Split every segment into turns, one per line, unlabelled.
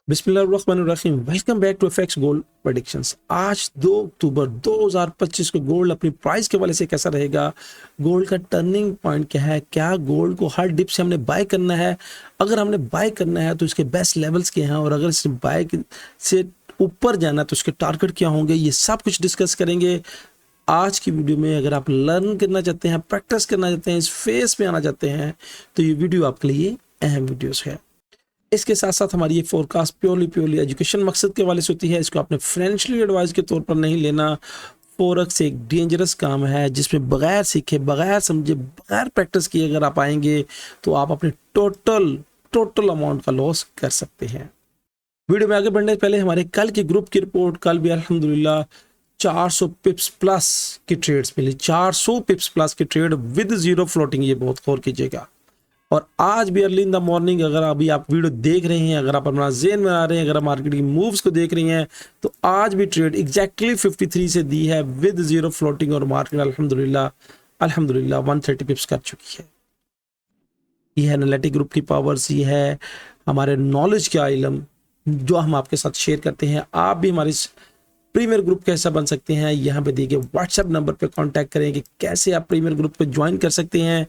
बिस्मिल्लाहिर्रहमानिर्रहीम। Welcome back to FX gold predictions. आज 2 अक्टूबर 2025 को गोल्ड अपनी प्राइस के हवाले से कैसा रहेगा, गोल्ड का टर्निंग पॉइंट क्या है, क्या गोल्ड को हर डिप से हमने बाय करना है, अगर हमने बाय करना है तो इसके बेस्ट लेवल्स क्या हैं, और अगर इसे बाय से ऊपर जाना है तो उसके टारगेट क्या होंगे, ये सब कुछ डिस्कस करेंगे आज की वीडियो में। अगर आप लर्न करना चाहते हैं, प्रैक्टिस करना चाहते हैं, इस फेस में आना चाहते हैं तो ये वीडियो आपके लिए अहम वीडियोस है। इसके साथ साथ हमारी ये फोरकास्ट प्योरली एजुकेशन मकसद के हवाले से होती है। इसको आपने फाइनेंशियली एडवाइस के तौर पर नहीं लेना। फोरक्स एक डेंजरस काम है जिसमें बगैर सीखे, बगैर समझे, बगैर प्रैक्टिस किए अगर आप आएंगे तो आप अपने टोटल अमाउंट का लॉस कर सकते हैं। वीडियो में आगे बढ़ने से पहले हमारे कल की ग्रुप की रिपोर्ट, कल भी अल्हम्दुलिल्लाह 400 पिप्स प्लस की ट्रेड्स मिली। 400 पिप्स प्लस की ट्रेड विद जीरो फ्लोटिंग, ये बहुत गौर कीजिएगा। और आज भी अर्ली इन द मॉर्निंग, अगर अभी आप वीडियो देख रहे हैं, अगर आप अपना ज़हन में आ रहे हैं, अगर आप मार्केट की मूव्स को देख रही हैं, तो आज भी ट्रेड एग्जैक्टली 53 से दी है विद जीरो फ्लोटिंग, और मार्केट अल्हम्दुलिल्लाह 130 पिप्स कर चुकी है। ये है एनालिटिक ग्रुप की पावर्स, ये है हमारे नॉलेज का इल्म जो हम आपके साथ शेयर करते हैं। आप भी हमारे प्रीमियर ग्रुप का हिस्सा बन सकते हैं। यहाँ पे देखिए व्हाट्सएप नंबर पे कांटेक्ट करें कि कैसे आप प्रीमियर ग्रुप को ज्वाइन कर सकते हैं।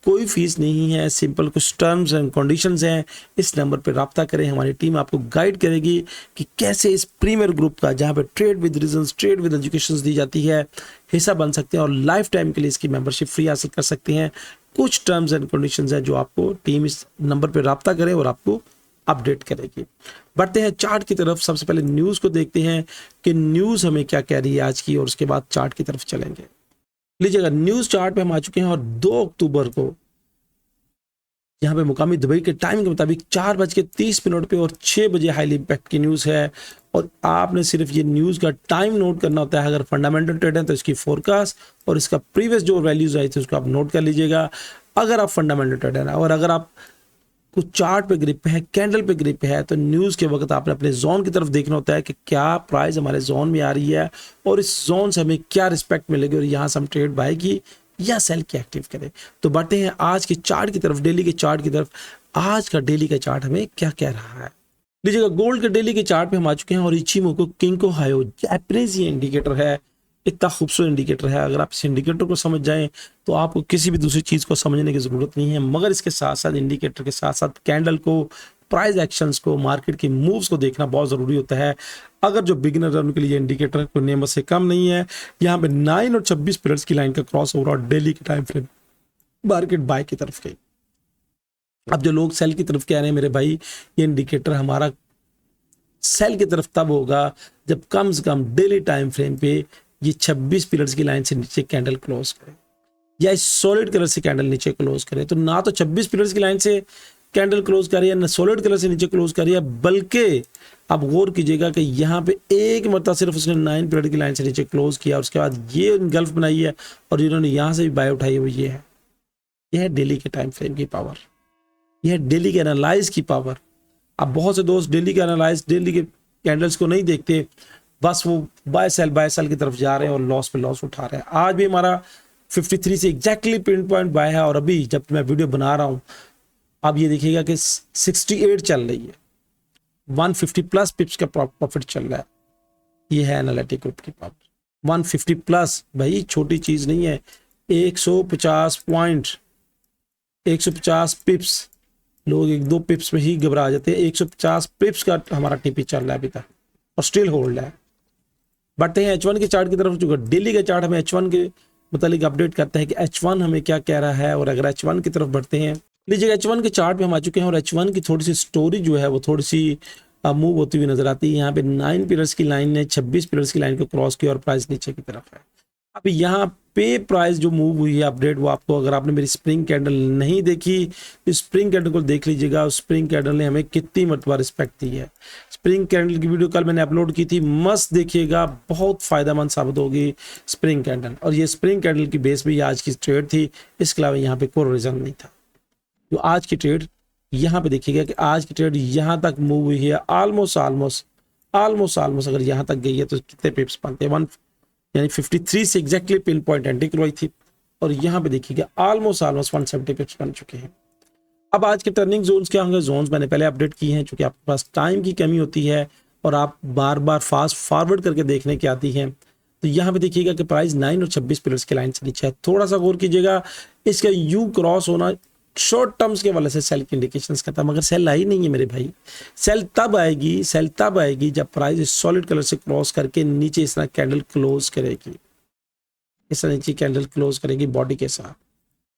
कोई फीस नहीं है, सिंपल कुछ टर्म्स एंड कंडीशंस हैं। इस नंबर पर रब्ता करें, हमारी टीम आपको गाइड करेगी कि कैसे इस प्रीमियर ग्रुप का, जहाँ पे trade with reasons, trade with education दी जाती है, हिस्सा बन सकते हैं और लाइफ टाइम के लिए इसकी मेंबरशिप फ्री हासिल कर सकते हैं। कुछ टर्म्स एंड कंडीशंस हैं जो आपको टीम इस नंबर पर रब्ता करे और आपको अपडेट करेगी। बढ़ते हैं चार्ट की तरफ। सबसे पहले न्यूज़ को देखते हैं कि न्यूज़ हमें क्या कह रही है आज की, और उसके बाद चार्ट की तरफ चलेंगे। लीजिएगा न्यूज़ चार्ट पे हम आ चुके हैं और 2 अक्टूबर को यहाँ पे मुकामी दुबई के टाइम के मुताबिक 4:30 पे और 6 बजे हाईली इम्पैक्ट की न्यूज़ है। और आपने सिर्फ ये न्यूज़ का टाइम नोट करना होता है। अगर फंडामेंटल ट्रेड है तो इसकी फोरकास्ट और इसका प्रीवियस जो वैल्यूज आई थी उसको आप नोट कर लीजिएगा, अगर आप फंडामेंटल ट्रेड है ना। और अगर आप कुछ चार्ट पे ग्रिप है, कैंडल पे ग्रिप है, तो न्यूज़ के वक्त आपने अपने जोन की तरफ देखना होता है कि क्या प्राइस हमारे जोन में आ रही है और इस जोन से हमें क्या रिस्पेक्ट मिलेगी, और यहाँ से हम ट्रेड बाय की या सेल की एक्टिव करें। तो बढ़ते हैं आज के चार्ट की तरफ, डेली के चार्ट की तरफ। आज का डेली का चार्ट हमें क्या कह रहा है। लीजिएगा गोल्ड के डेली के चार्ट पे हम आ चुके हैं और इचिमोको किंको हायो जैपनीज ये इंडिकेटर है। इतना खूबसूरत इंडिकेटर है, अगर आप इस इंडिकेटर को समझ जाएं तो आपको किसी भी दूसरी चीज़ को समझने की ज़रूरत नहीं है। मगर इसके साथ साथ इंडिकेटर के साथ साथ कैंडल को, प्राइस एक्शंस को, मार्केट की मूव्स को देखना बहुत ज़रूरी होता है। अगर जो बिगिनर है उनके लिए इंडिकेटर कोई नेमत से कम नहीं है। यहाँ पे 9 और 26 पीरियड्स की लाइन का क्रॉस ओवर और डेली के टाइम फ्रेम मार्केट बाय की तरफ गई। अब जो लोग सेल की तरफ कह रहे हैं, मेरे भाई ये इंडिकेटर हमारा सेल की तरफ तब होगा जब कम से कम डेली टाइम फ्रेम पे ये 26 पीरियड्स की लाइन से नीचे कैंडल क्लोज करे या इस सॉलिड कलर से कैंडल नीचे क्लोज करे। तो ना तो 26 पीरियड्स की लाइन से कैंडल क्लोज कर रही है, ना सॉलिड कलर से नीचे क्लोज कर रही है, बल्कि आप गौर कीजिएगा कि यहाँ पे एक मरतबा सिर्फ उसने 9 पीरियड की लाइन से नीचे क्लोज किया, उसके बाद ये गल्फ बनाई है और इन्होंने यहाँ से भी बाय उठाई है। वो ये है डेली के टाइम फ्रेम की पावर, यह है डेली के एनालाइज की पावर। अब बहुत से दोस्त डेली के एनालाइज, डेली के कैंडल्स को नहीं देखते, बस वो बाय सेल की तरफ जा रहे हैं और लॉस पे लॉस उठा रहे हैं। आज भी हमारा 53 से एग्जैक्टली पिन पॉइंट बाय है, और अभी जब मैं वीडियो बना रहा हूँ आप ये देखिएगा कि 68 चल रही है, 150 प्लस पिप्स का प्रॉफिट चल रहा है। ये है एनालिटिक ग्रुप की पावर 150 प्लस, भाई छोटी चीज नहीं है। 150 पॉइंट, 150 पिप्स, लोग 1-2 पिप्स में ही घबरा जाते हैं। 150 पिप्स का हमारा टीपी चल रहा है अभी तक और स्टिल होल्ड है। बढ़ते हैं H1 के चार्ट की तरफ। जो डेली का चार्ट हमें H1 के मुतालिक अपडेट करता है कि H1 हमें क्या कह रहा है। और अगर H1 की तरफ बढ़ते हैं, लीजिएगा H1 के चार्ट पे हम आ चुके हैं और H1 की थोड़ी सी स्टोरी जो है वो थोड़ी सी मूव होती हुई नजर आती है। यहाँ पे 9 पीरियड्स की लाइन ने 26 पीरियड्स की लाइन को क्रॉस किया और प्राइस नीचे की तरफ है। अब यहाँ पे प्राइस जो मूव हुई है अपडेट, वो आपको, अगर आपने मेरी स्प्रिंग कैंडल नहीं देखी तो स्प्रिंग कैंडल को देख लीजिएगा। स्प्रिंग कैंडल ने हमें कितनी मरतबा रिस्पेक्ट दी है। स्प्रिंग कैंडल की वीडियो कल मैंने अपलोड की थी, मस्त देखिएगा, बहुत फायदेमंद साबित होगी स्प्रिंग कैंडल। और ये स्प्रिंग कैंडल की बेस पे आज की ट्रेड थी, इसके अलावा यहाँ पे कोई रीजन नहीं था। तो आज की ट्रेड यहाँ पे देखिएगा कि आज की ट्रेड यहाँ तक मूव हुई है, ऑलमोस्ट अगर यहाँ तक गई है तो कितने पिप्स बनते हैं, यानी 53 से एग्जैक्टली पिन पॉइंट एंट्री करवाई थी। और यहाँ पे देखिएगा ऑलमोस्ट 170 पिप्स बन चुके हैं। अब आज के टर्निंग जोन्स क्या होंगे, जोन्स मैंने पहले अपडेट किए हैं, क्योंकि आपके पास टाइम की कमी होती है और आप बार बार फास्ट फॉरवर्ड करके देखने की आती है। तो यहाँ पे देखिएगा कि प्राइस 9 और 26 पिलर्स की लाइन से नीचे है, थोड़ा सा गौर कीजिएगा। इसका यू क्रॉस होना शॉर्ट टर्म्स के वाले से सेल की इंडिकेशंस करता है, मगर सेल आई नहीं है मेरे भाई। सेल तब आएगी जब प्राइस सॉलिड कलर से क्रॉस करके नीचे इस तरह कैंडल क्लोज करेगी, इस तरह नीचे कैंडल क्लोज करेगी बॉडी के साथ।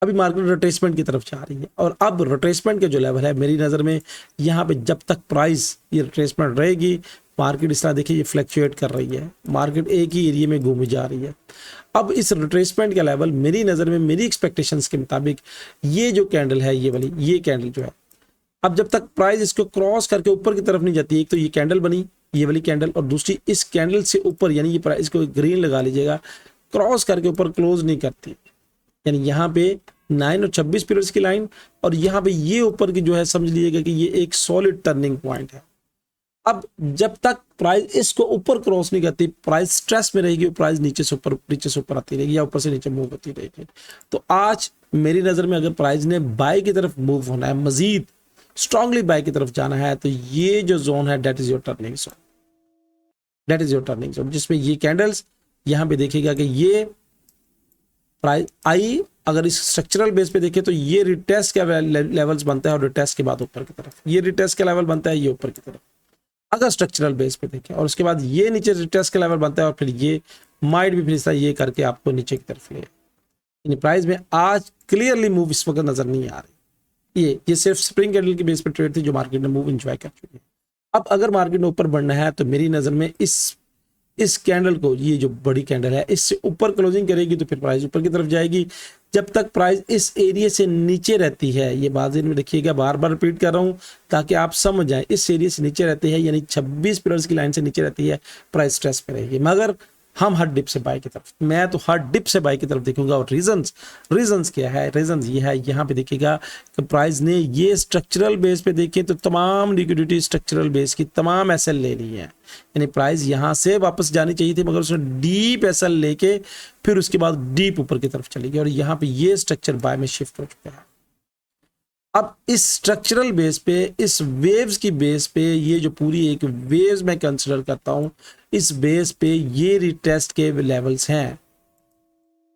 अभी मार्केट रिट्रेसमेंट की तरफ जा रही है, और अब रिट्रेसमेंट के जो लेवल है मेरी नज़र में यहाँ पे जब तक प्राइस ये रिट्रेसमेंट रहेगी, मार्केट इस तरह देखिए ये फ्लैक्चुएट कर रही है, मार्केट एक ही एरिया में घूमी जा रही है। अब इस रिट्रेसमेंट का लेवल मेरी नज़र में, मेरी एक्सपेक्टेशंस के मुताबिक, ये जो कैंडल है, ये वाली ये कैंडल जो है, अब जब तक प्राइस इसको क्रॉस करके ऊपर की तरफ नहीं जाती, एक तो ये कैंडल बनी, ये वाली कैंडल, और दूसरी इस कैंडल से ऊपर, यानी ये प्राइस को ग्रीन लगा लीजिएगा, क्रॉस करके ऊपर क्लोज नहीं करती, यानी यहाँ पे 9 और 26 पीरियड्स की लाइन, और यहाँ पे ये ऊपर की जो है समझ लीजिएगा कि ये एक सॉलिड टर्निंग पॉइंट है। अब जब तक प्राइस इसको ऊपर क्रॉस नहीं करती, प्राइस स्ट्रेस में रहेगी, प्राइस नीचे से ऊपर आती रहेगी, या ऊपर से नीचे मूव होती रहेगी। तो आज मेरी नज़र में अगर प्राइस ने बाय की तरफ मूव होना है, मजीद स्ट्रांगली बाय की तरफ जाना है, तो ये जो जोन है that is your turning zone, that is your turning zone, जिसमें ये कैंडल्स यहाँ पे देखिएगा कि ये प्राइस आई, अगर इस स्ट्रक्चरल बेस पे देखें तो ये रिटेस्ट का लेवल्स बनता है, और रिटेस्ट के बाद ऊपर की तरफ, ये रिटेस्ट का लेवल बनता है, ये ऊपर की तरफ अगर स्ट्रक्चरल बेस पे देखें, और उसके बाद ये नीचे रिटेस्ट का लेवल बनता है, और फिर ये माइट भी फिर इस तरह ये करके आपको नीचे की तरफ ले, यानी प्राइस में आज क्लियरली मूव इस वक्त नजर नहीं आ रही। ये सिर्फ स्प्रिंग कैंडल की बेस पे ट्रेड थी जो मार्केट ने मूव एंजॉय कर चुकी है। अब अगर मार्केट ने ऊपर बढ़ना है तो मेरी नज़र में इस कैंडल को, ये जो बड़ी कैंडल है, इससे ऊपर क्लोजिंग करेगी तो फिर प्राइस ऊपर की तरफ जाएगी। जब तक प्राइस इस एरिया से नीचे रहती है, ये बात में रखिएगा, बार बार रिपीट कर रहा हूं ताकि आप समझ जाएं, इस एरिया से नीचे रहती है, यानी 26 पिलर्स की लाइन से नीचे रहती है, प्राइस स्ट्रेस पे रहेगी। मगर हम हर डिप से बाय की तरफ, मैं तो हर डिप से बाय की तरफ देखूंगा। और रीजंस क्या है, रीजंस ये है, यहाँ पे देखिएगा कि प्राइस ने ये स्ट्रक्चरल बेस पे देखे तो तमाम लिक्विडिटी स्ट्रक्चरल बेस की तमाम एसएल ले ली है, यानी प्राइस यहाँ से वापस जानी चाहिए थी, मगर उसने डीप एसएल लेके फिर उसके बाद डीप ऊपर की तरफ चली गई, और यहाँ पे ये स्ट्रक्चर बाय में शिफ्ट हो चुका है। अब इस स्ट्रक्चरल बेस पे, इस वेव्स की बेस पे, ये जो पूरी एक वेव्स मैं कंसिडर करता हूं, इस बेस पे ये रिटेस्ट के लेवल्स हैं,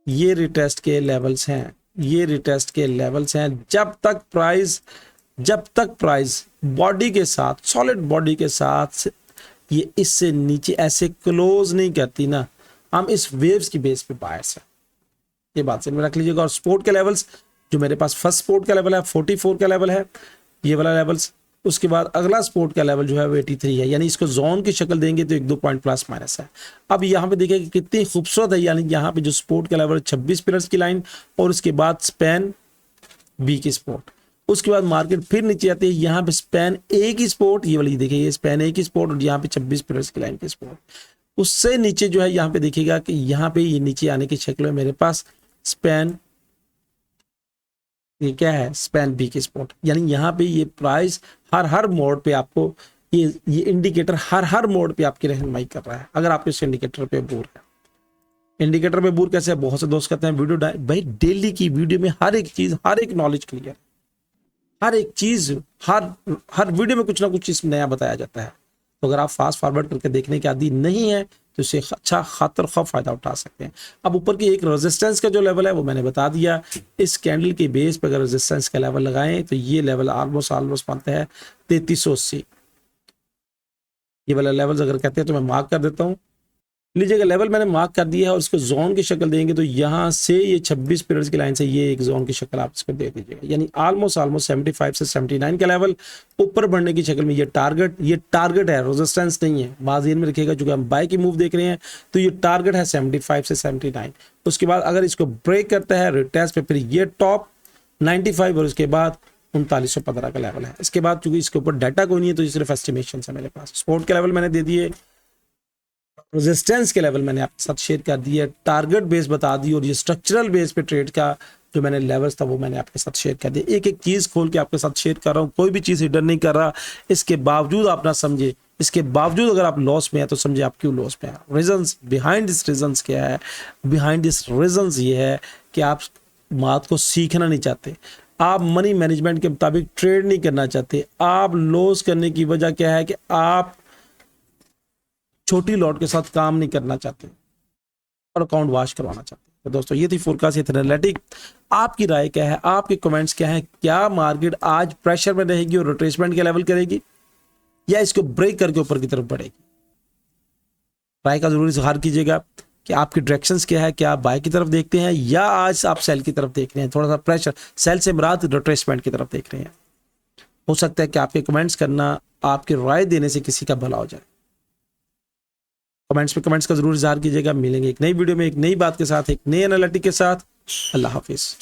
ये रिटेस्ट के लेवल्स हैं, ये रिटेस्ट के लेवल्स हैं। जब तक प्राइस बॉडी के साथ, सॉलिड बॉडी के साथ ये इससे नीचे ऐसे क्लोज नहीं करती ना, हम इस वेव्स की बेस पे बायस है, ये बात से रख लीजिएगा। और सपोर्ट के लेवल्स जो मेरे पास फर्स्ट सपोर्ट का लेवल है 44 का लेवल है, ये वाला लेवल्स, उसके बाद अगला सपोर्ट का लेवल जो है वो 83 है, यानी इसको जोन की शक्ल देंगे तो 1-2 पॉइंट प्लस माइनस है। अब यहाँ पे देखिए कि कितनी खूबसूरत है, यानी यहाँ पे जो सपोर्ट का लेवल 26 पिलर्स की लाइन, और उसके बाद स्पैन बी की सपोर्ट, उसके बाद मार्केट फिर नीचे आती है, यहाँ पे स्पैन ए की सपोर्ट, ये वाली देखिए, ये स्पैन ए की सपोर्ट, और यहाँ पे 26 पिलर्स की लाइन की सपोर्ट। उससे नीचे जो है यहाँ पे देखिएगा कि यहाँ पे ये नीचे आने की शक्ल में मेरे पास स्पैन, ये क्या है, स्पैन बी की सपोर्ट, यानी यहाँ पे ये प्राइस हर मोड पे आपको ये इंडिकेटर हर मोड पे आपकी रहनुमाई कर रहा है। अगर आप इस इंडिकेटर पे बोर है, इंडिकेटर पे बोर कैसे है, बहुत से दोस्त कहते हैं वीडियो भाई डेली की वीडियो में हर एक चीज, हर एक नॉलेज क्लियर, हर एक चीज, हर वीडियो में कुछ ना कुछ चीज नया बताया जाता है। तो अगर आप फास्ट फॉरवर्ड करके देखने के आदी नहीं है तो इससे अच्छा खातर खौफ फायदा उठा सकते हैं। अब ऊपर की एक रेजिस्टेंस का जो लेवल है वो मैंने बता दिया, इस कैंडल के बेस पर अगर रेजिस्टेंस का लेवल लगाएं तो ये लेवल ऑलमोस्ट बनता है 3380, ये वाला लेवल अगर कहते हैं तो मैं मार्क कर देता हूँ, लीजिएगा लेवल मैंने मार्क कर दिया है, और इसको जोन की शक्ल देंगे तो यहाँ से ये 26 पीरियड्स की लाइन से ये एक जोन की शक्ल आप इसको दे दीजिएगा, यानी ऑलमोस्ट 75 से 79 का लेवल ऊपर बढ़ने की शक्ल में ये टारगेट है, रेजिस्टेंस नहीं है, माजीन में रखिएगा। चूंकि हम बाय की मूव देख रहे हैं तो ये टारगेट है 75 से 79। उसके बाद अगर इसको ब्रेक करता है रिटेस्ट पे, फिर ये टॉप 95 और उसके बाद 3915 का लेवल है। इसके बाद चूंकि इसके ऊपर डाटा कोई नहीं है तो ये सिर्फ एस्टिमेशन है मेरे पास। सपोर्ट के लेवल मैंने दे दिए, रेजिस्टेंस के लेवल मैंने आपके साथ शेयर कर दिया, टारगेट बेस बता दी, और ये स्ट्रक्चरल बेस पे ट्रेड का जो मैंने लेवल्स था वो मैंने आपके साथ शेयर कर दिया। एक एक चीज खोल के आपके साथ शेयर कर रहा हूँ, कोई भी चीज हिडन नहीं कर रहा। इसके बावजूद आप ना समझे, इसके बावजूद अगर आप लॉस में है तो समझे आप क्यों लॉस में है। रीजंस बिहाइंड दिस रीजंस क्या है, बिहाइंड दिस रीजंस ये है कि आप बात को सीखना नहीं चाहते। आप मनी मैनेजमेंट के मुताबिक ट्रेड नहीं करना चाहते, आप लॉस करने की वजह क्या है कि आप छोटी लॉट के साथ काम नहीं करना चाहते और अकाउंट वॉश करवाना चाहते हैं। तो दोस्तों ये थी फोरकास्ट, ये थी एनालिटिक। आपकी राय क्या है, आपके कमेंट्स क्या हैं? क्या मार्केट आज प्रेशर में रहेगी और रिट्रेसमेंट के लेवल करेगी, या इसको ब्रेक करके ऊपर की तरफ बढ़ेगी? राय का जरूर इजहार कीजिएगा कि आपकी डायरेक्शंस क्या है, क्या आप बाय की तरफ देखते हैं या आज आप सेल की तरफ देख रहे हैं? थोड़ा सा प्रेशर, सेल से मुराद रिट्रेसमेंट की तरफ देख रहे हैं। हो सकता है कि आपके कमेंट्स करना, आपकी राय देने से किसी का भला हो जाए। कमेंट्स का जरूर इजहार कीजिएगा। मिलेंगे एक नई वीडियो में एक नई बात के साथ, एक नई एनालिटिक के साथ। अल्लाह हाफिज।